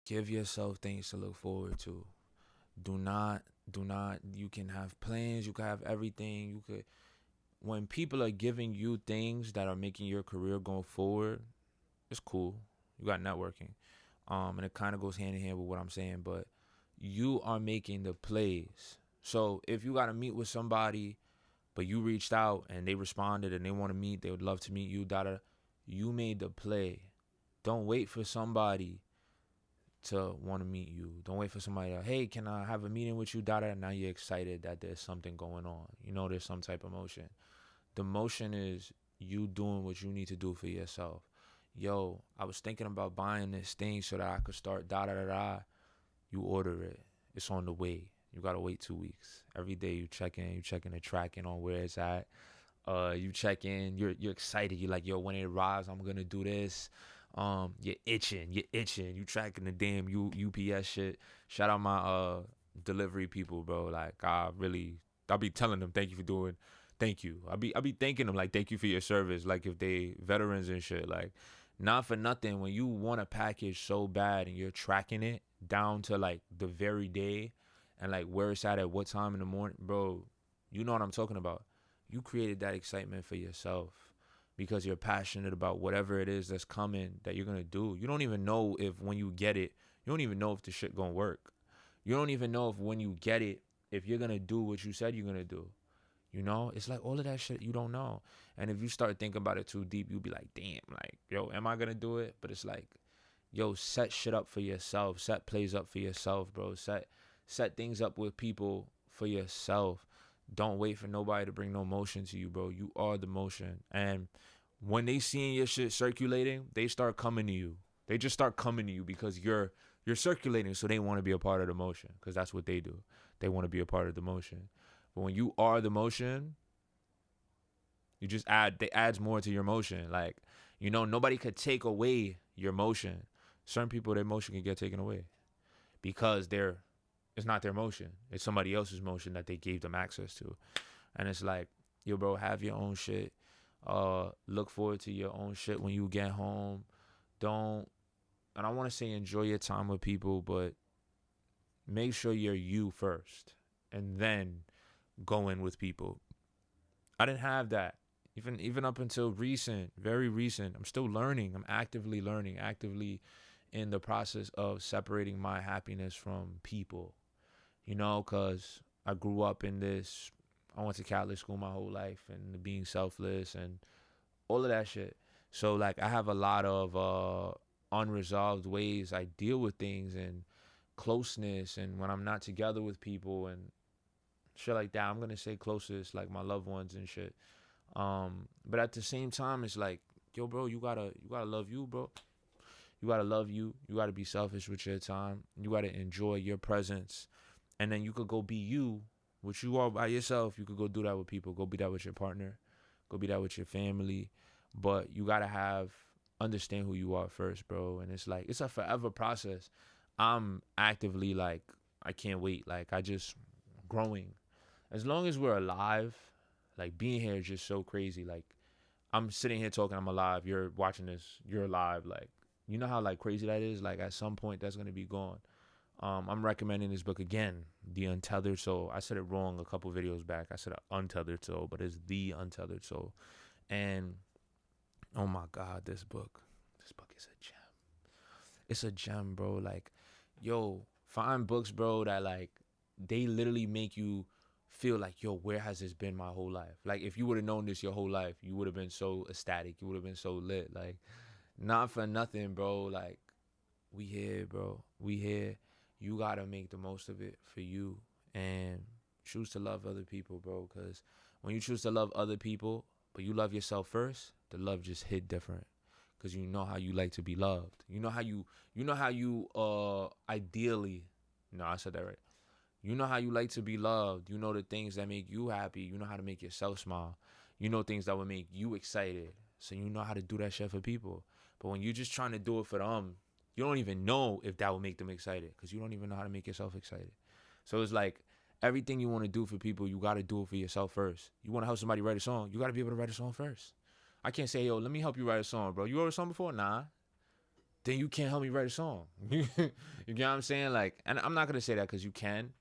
Give yourself things to look forward to. Do not you can have plans, you can have everything. You could when people are giving you things that are making your career going forward, it's cool. You got networking. And it kind of goes hand in hand with what I'm saying, but you are making the plays. So if you got to meet with somebody, but you reached out and they responded and they want to meet, they would love to meet you, you made the play. Don't wait for somebody to want to meet you. Don't wait for somebody to, hey, can I have a meeting with you, Now you're excited that there's something going on. You know, there's some type of motion. The motion is you doing what you need to do for yourself. Yo, I was thinking about buying this thing so that I could start You order it. It's on the way. You gotta wait 2 weeks. Every day you checking the tracking on where it's at. You check in, you're excited. You're like, yo, when it arrives, I'm gonna do this. You're itching. You tracking the damn UPS shit. Shout out my delivery people, bro. Like I'll be telling them thank you for doing, thank you. I'll be thanking them like thank you for your service. Like if they veterans and shit, like not for nothing. When you want a package so bad and you're tracking it down to like the very day and like where it's at what time in the morning, bro. You know what I'm talking about. You created that excitement for yourself because you're passionate about whatever it is that's coming that you're gonna do. You don't even know if when you get it, you don't even know if the shit gonna work. You don't even know if when you get it, if you're gonna do what you said you're gonna do. You know, it's like all of that shit you don't know. And if you start thinking about it too deep, you'll be like, damn, like, yo, am I gonna do it? But it's like, yo, set shit up for yourself. Set plays up for yourself, bro. Set things up with people for yourself. Don't wait for nobody to bring no motion to you, bro. You are the motion. And when they seeing your shit circulating, they start coming to you. They just start coming to you because you're circulating, so they want to be a part of the motion because that's what they do. They want to be a part of the motion. But when you are the motion, you just add. It adds more to your motion. Like nobody could take away your motion. Certain people, their motion can get taken away because it's not their motion. It's somebody else's motion that they gave them access to. And it's like, yo, bro, have your own shit. Look forward to your own shit when you get home. Don't, and I want to say enjoy your time with people, but make sure you're you first, and then go in with people. I didn't have that. Even up until recent, very recent, I'm still learning. I'm actively learning, actively in the process of separating my happiness from people. Because I grew up in this. I went to Catholic school my whole life and being selfless and all of that shit. So like I have a lot of unresolved ways I deal with things and closeness and when I'm not together with people and shit like that. I'm gonna say closest, like my loved ones and shit. But at the same time, it's like, yo, bro, you gotta love you, bro. You gotta love you. You gotta be selfish with your time. You gotta enjoy your presence, and then you could go be you, which you are by yourself. You could go do that with people. Go be that with your partner. Go be that with your family. But you gotta understand who you are first, bro. And it's like it's a forever process. I'm actively like I can't wait. Like I just growing. As long as we're alive, like being here is just so crazy. Like I'm sitting here talking, I'm alive. You're watching this, you're alive. Like you know how like crazy that is. Like at some point that's gonna be gone. I'm recommending this book again, The Untethered Soul. I said it wrong a couple videos back. I said Untethered Soul, but it's The Untethered Soul. And oh my God, this book is a gem. It's a gem, bro. Like, yo, find books, bro, that like they literally make you feel like, yo, where has this been my whole life? Like, if you would have known this your whole life, you would have been so ecstatic. You would have been so lit. Like, not for nothing, bro. Like, we here, bro. We here. You gotta make the most of it for you and choose to love other people, bro. Because when you choose to love other people, but you love yourself first, the love just hit different. Because you know how you like to be loved. You know how you ideally. No, I said that right. You know how you like to be loved. You know the things that make you happy. You know how to make yourself smile. You know things that would make you excited. So you know how to do that shit for people. But when you're just trying to do it for them, you don't even know if that will make them excited because you don't even know how to make yourself excited. So it's like everything you want to do for people, you got to do it for yourself first. You want to help somebody write a song, you got to be able to write a song first. I can't say, yo, let me help you write a song, bro. You wrote a song before? Nah. then you can't help me write a song. You get what I'm saying? Like, and I'm not gonna say that because you can,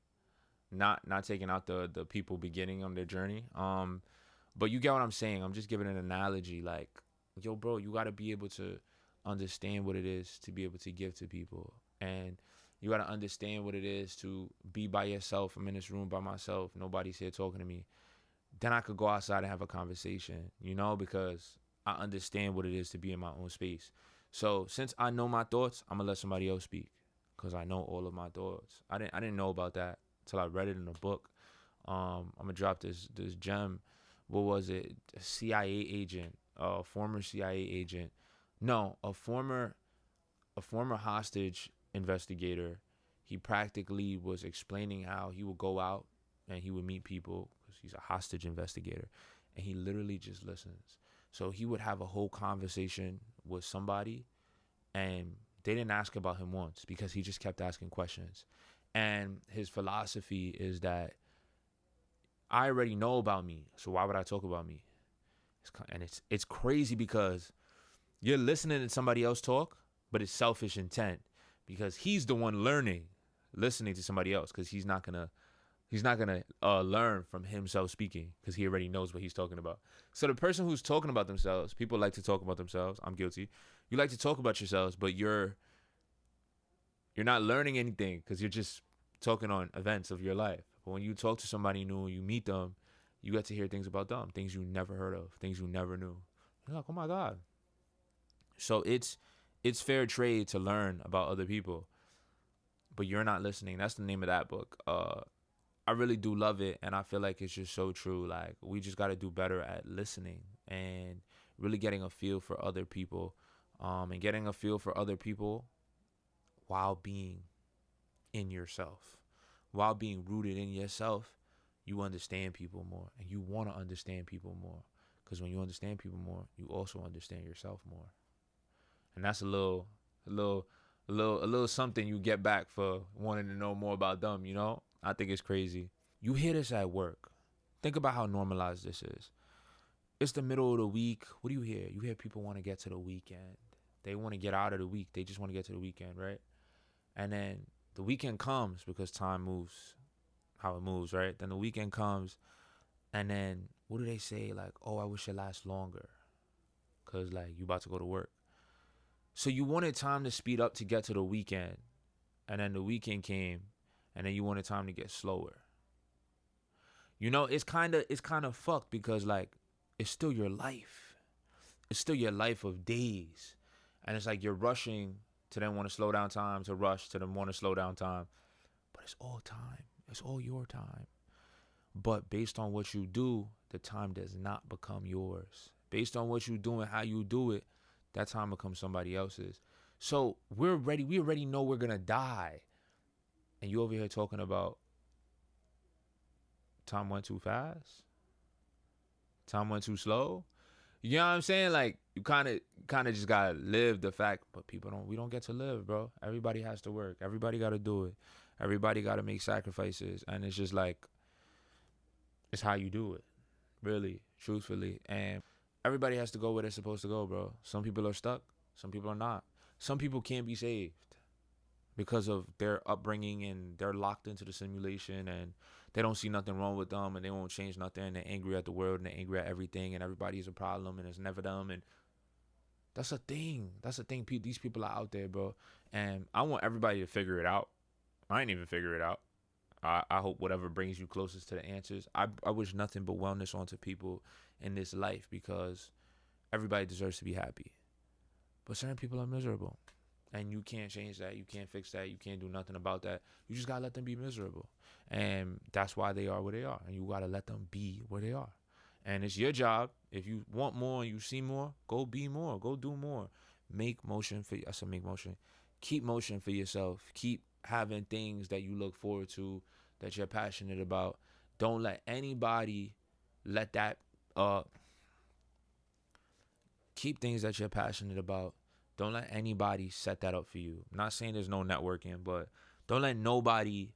not taking out the people beginning on their journey. But you get what I'm saying. I'm just giving an analogy. Like, yo, bro, you gotta be able to understand what it is to be able to give to people, and you gotta understand what it is to be by yourself. I'm in this room by myself. Nobody's here talking to me. Then I could go outside and have a conversation, because I understand what it is to be in my own space. So since I know my thoughts, I'm gonna let somebody else speak because I know all of my thoughts. I didn't know about that until I read it in a book. I'm gonna drop this gem. What was it? A CIA agent, a former CIA agent. No, a former hostage investigator. He practically was explaining how he would go out and he would meet people because he's a hostage investigator, and he literally just listens. So he would have a whole conversation with somebody, and they didn't ask about him once because he just kept asking questions. And his philosophy is that I already know about me, so why would I talk about me? And it's crazy because you're listening to somebody else talk, but it's selfish intent because he's the one learning, listening to somebody else because he's not gonna learn from himself speaking because he already knows what he's talking about. So the person who's talking about themselves, people like to talk about themselves. I'm guilty. You like to talk about yourselves, but you're not learning anything because you're just talking on events of your life. But when you talk to somebody new, you meet them, you get to hear things about them, things you never heard of, things you never knew. You're like, oh my God. So it's fair trade to learn about other people, but you're not listening. That's the name of that book. I really do love it, and I feel like it's just so true. Like, we just got to do better at listening and really getting a feel for other people, and getting a feel for other people while being in yourself, while being rooted in yourself. You understand people more, and you want to understand people more, because when you understand people more, you also understand yourself more, and that's a little something you get back for wanting to know more about them. I think it's crazy. You hear this at work. Think about how normalized this is. It's the middle of the week. What do you hear? You hear people want to get to the weekend. They want to get out of the week. They just want to get to the weekend, right? And then the weekend comes because time moves how it moves, right? Then the weekend comes, and then what do they say? Like, oh, I wish it lasts longer because, like, you about to go to work. So you wanted time to speed up to get to the weekend, and then the weekend came, and then you wanted time to get slower. It's kind of fucked because, like, it's still your life. It's still your life of days, and it's like you're rushing to then want to slow down time, to rush to then want to slow down time, but it's all time. It's all your time. But based on what you do, the time does not become yours. Based on what you do and how you do it, that time becomes somebody else's. So we're ready. We already know we're gonna die, and you over here talking about time went too fast, time went too slow. You know what I'm saying? Like, you kind of just gotta live the fact, but we don't get to live, bro. Everybody has to work. Everybody gotta do it. Everybody gotta make sacrifices, and it's just like, it's how you do it, really, truthfully. And everybody has to go where they're supposed to go, bro. Some people are stuck. Some people are not. Some people can't be saved because of their upbringing, and they're locked into the simulation, and they don't see nothing wrong with them, and they won't change nothing, and they're angry at the world, and they're angry at everything, and everybody's a problem, and it's never them. And that's a thing. That's a thing. These people are out there, bro. And I want everybody to figure it out. I ain't even figure it out. I hope whatever brings you closest to the answers. I wish nothing but wellness onto people in this life, because everybody deserves to be happy. But certain people are miserable. And you can't change that. You can't fix that. You can't do nothing about that. You just got to let them be miserable. And that's why they are where they are. And you got to let them be where they are. And it's your job. If you want more and you see more, go be more. Go do more. Make motion for, I said make motion. Keep motion for yourself. Keep having things that you look forward to, that you're passionate about. Don't let anybody let that, keep things that you're passionate about. Don't let anybody set that up for you. I'm not saying there's no networking, but don't let nobody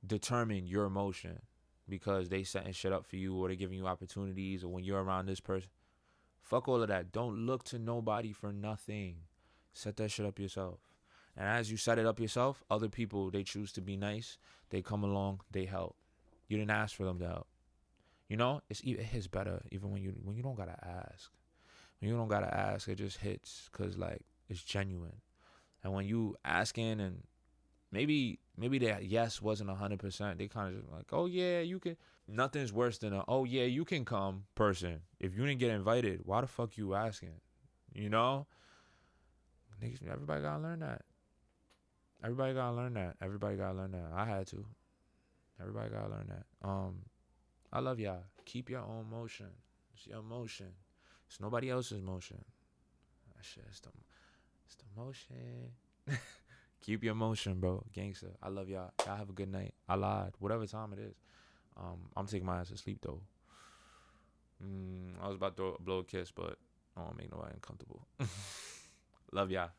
determine your emotion because they setting shit up for you, or they giving you opportunities, or when you're around this person. Fuck all of that. Don't look to nobody for nothing. Set that shit up yourself. And as you set it up yourself, other people, they choose to be nice. They come along, they help. You didn't ask for them to help. You know, it hits better even when you don't gotta ask. When you don't gotta ask, it just hits because like it's genuine. And when you asking and maybe that yes wasn't 100%, they kind of just like, oh yeah, you can. Nothing's worse than a oh yeah you can come person. If you didn't get invited, why the fuck you asking? You know, everybody gotta learn that. Everybody gotta learn that. Everybody gotta learn that. I had to. Everybody gotta learn that. I love y'all. Keep your own motion. It's your motion. It's nobody else's motion. That shit, it's the motion. Keep your motion, bro. Gangster. I love y'all. Y'all have a good night. I lied. Whatever time it is. I'm taking my ass to sleep though. I was about to blow a kiss, but I don't make nobody uncomfortable. Love y'all.